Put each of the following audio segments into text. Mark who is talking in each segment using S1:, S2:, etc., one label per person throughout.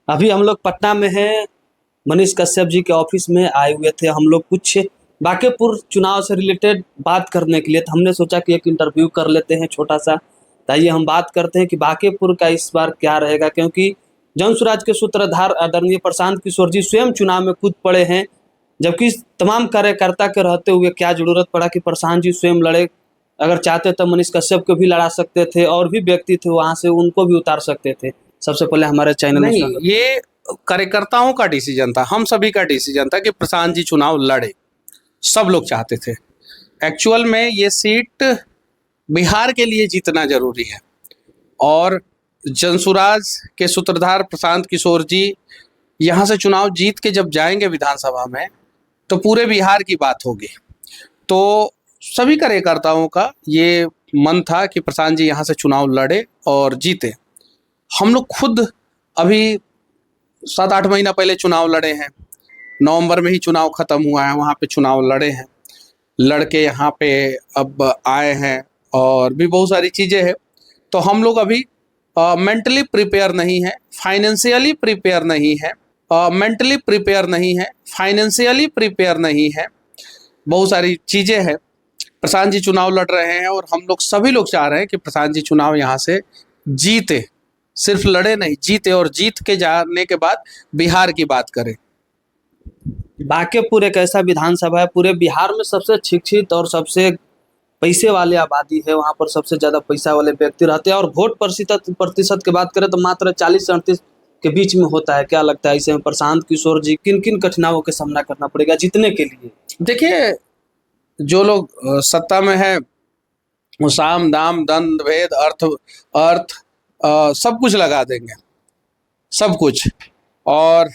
S1: अभी हम लोग पटना में हैं, मनीष कश्यप जी के ऑफिस में आए हुए थे हम लोग कुछ बांकीपुर चुनाव से रिलेटेड बात करने के लिए। तो हमने सोचा कि एक इंटरव्यू कर लेते हैं छोटा सा। तो आइए हम बात करते हैं कि बांकीपुर का इस बार क्या रहेगा, क्योंकि जन स्वराज के सूत्रधार आदरणीय प्रशांत किशोर जी स्वयं चुनाव में कूद पड़े हैं, जबकि तमाम कार्यकर्ता के रहते हुए क्या जरूरत पड़ा कि प्रशांत जी स्वयं लड़े। अगर चाहते तो मनीष कश्यप को भी लड़ा सकते थे, और भी व्यक्ति थे वहां से, उनको भी उतार सकते थे। सबसे पहले हमारे चैनल में
S2: नहीं, ये कार्यकर्ताओं का डिसीजन था, हम सभी का डिसीजन था कि प्रशांत जी चुनाव लड़े। सब लोग चाहते थे। एक्चुअल में ये सीट बिहार के लिए जीतना जरूरी है, और जनसुराज के सूत्रधार प्रशांत किशोर जी यहाँ से चुनाव जीत के जब जाएंगे विधानसभा में, तो पूरे बिहार की बात होगी। तो सभी कार्यकर्ताओं का ये मन था कि प्रशांत जी यहाँ से चुनाव लड़े और जीते। हम लोग खुद अभी 7-8 महीना पहले चुनाव लड़े हैं। नवंबर में ही चुनाव खत्म हुआ है, वहाँ पे चुनाव लड़े हैं, लड़के यहाँ पे अब आए हैं, और भी बहुत सारी चीज़ें हैं। तो हम लोग अभी मेंटली प्रिपेयर नहीं है, फाइनेंशियली प्रिपेयर नहीं है, मेंटली प्रिपेयर नहीं है, फाइनेंशियली प्रिपेयर नहीं है। बहुत सारी चीज़ें हैं। प्रशांत जी चुनाव लड़ रहे हैं, और हम लोग सभी लोग चाह रहे हैं कि प्रशांत जी चुनाव यहाँ से जीते, सिर्फ लड़े नहीं, जीते, और जीत के जाने के बाद बिहार की बात करें।
S1: बांकीपुर एक ऐसा विधानसभा है, पूरे बिहार में सबसे शिक्षित और सबसे पैसे वाले आबादी है, वहां पर सबसे ज्यादा पैसा वाले व्यक्ति रहते हैं, और वोट प्रतिशत की बात करें तो मात्र 40 से 38 के बीच में होता है। क्या लगता है ऐसे में प्रशांत किशोर जी किन किन कठिनाइयों का सामना करना पड़ेगा जीतने के लिए?
S2: देखिए, जो लोग सत्ता में है वो साम दाम दंड भेद अर्थ अर्थ सब कुछ लगा देंगे, सब कुछ। और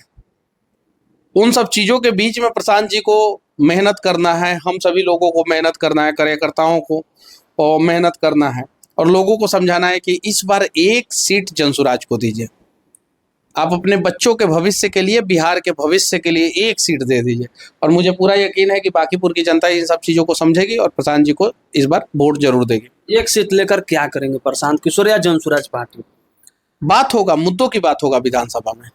S2: उन सब चीज़ों के बीच में प्रशांत जी को मेहनत करना है, हम सभी लोगों को मेहनत करना है, कार्यकर्ताओं को और मेहनत करना है, और लोगों को समझाना है कि इस बार एक सीट जनसुराज को दीजिए। आप अपने बच्चों के भविष्य के लिए, बिहार के भविष्य के लिए एक सीट दे दीजिए। और मुझे पूरा यकीन है कि बांकीपुर की जनता इन सब चीज़ों को समझेगी और प्रशांत जी को इस बार वोट जरूर देगी।
S1: एक सीट लेकर क्या करेंगे प्रशांत किशोर या जन स्वराज पार्टी?
S2: बात होगा, मुद्दों की बात होगा, विधानसभा में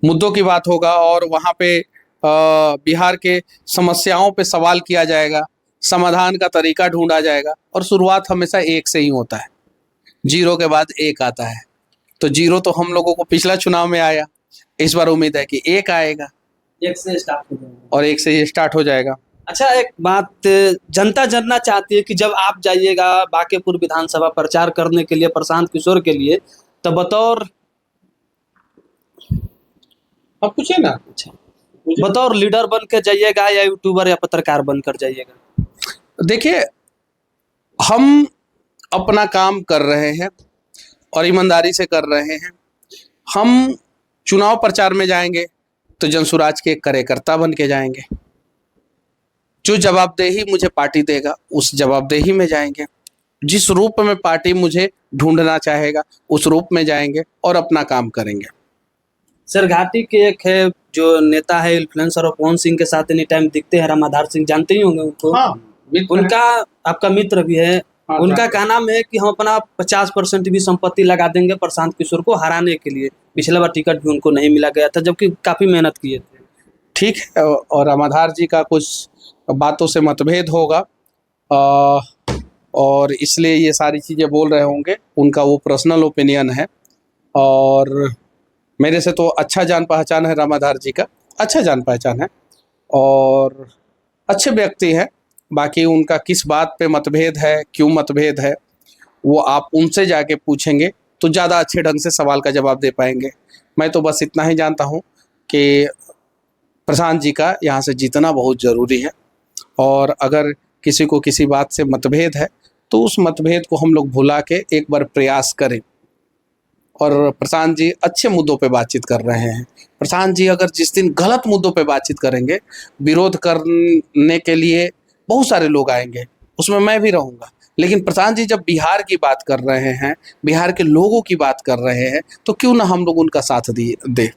S2: मुद्दों की बात होगा, और वहाँ पे बिहार के समस्याओं पे सवाल किया जाएगा, समाधान का तरीका ढूंढा जाएगा। और शुरुआत हमेशा एक से ही होता है, जीरो के बाद एक आता है। तो जीरो तो हम लोगों को पिछला चुनाव में आया, इस बार उम्मीद है कि एक आएगा,
S1: एक से स्टार्ट हो जाएगा,
S2: और एक से ही स्टार्ट हो जाएगा।
S1: अच्छा, एक बात जनता जानना चाहती है कि जब आप जाइएगा बांकीपुर विधानसभा प्रचार करने के लिए प्रशांत किशोर के लिए, तो बतौर,
S2: अब पूछे ना।
S1: अच्छा, बतौर लीडर बन के जाइएगा या यूट्यूबर या पत्रकार बनकर जाइएगा?
S2: देखिए, हम अपना काम कर रहे हैं और ईमानदारी से कर रहे हैं। हम चुनाव प्रचार में जाएंगे तो जनसुराज के कार्यकर्ता बन के जाएंगे। जो जवाबदेही मुझे पार्टी देगा उस जवाबदेही में जाएंगे। जिस रूप में पार्टी मुझे ढूंढना चाहेगा उस रूप में जाएंगे और अपना काम करेंगे।
S1: सर, घाटी के एक है जो नेता है इन्फ्लुएंसर, और पवन सिंह के साथ एनी टाइम दिखते हैं, रामाधार सिंह, जानते ही होंगे उनको।
S2: हाँ,
S1: उनका आपका मित्र भी है।
S2: हाँ,
S1: उनका कहना है कि हम अपना 50% भी संपत्ति लगा देंगे प्रशांत किशोर को हराने के लिए। पिछले बार टिकट भी उनको नहीं मिला गया था, जबकि काफी मेहनत किए थे।
S2: ठीक है, और रामाधार जी का कुछ बातों से मतभेद होगा, और इसलिए ये सारी चीज़ें बोल रहे होंगे। उनका वो पर्सनल ओपिनियन है, और मेरे से तो अच्छा जान पहचान है रामाधार जी का, अच्छा जान पहचान है, और अच्छे व्यक्ति हैं। बाकी उनका किस बात पे मतभेद है, क्यों मतभेद है, वो आप उनसे जाके पूछेंगे तो ज़्यादा अच्छे ढंग से सवाल का जवाब दे पाएंगे। मैं तो बस इतना ही जानता हूँ कि प्रशांत जी का यहाँ से जीतना बहुत ज़रूरी है, और अगर किसी को किसी बात से मतभेद है तो उस मतभेद को हम लोग भुला के एक बार प्रयास करें। और प्रशांत जी अच्छे मुद्दों पे बातचीत कर रहे हैं। प्रशांत जी अगर जिस दिन गलत मुद्दों पे बातचीत करेंगे, विरोध करने के लिए बहुत सारे लोग आएंगे, उसमें मैं भी रहूँगा। लेकिन प्रशांत जी जब बिहार की बात कर रहे हैं, बिहार के लोगों की बात कर रहे हैं, तो क्यों ना हम लोग उनका साथ दें।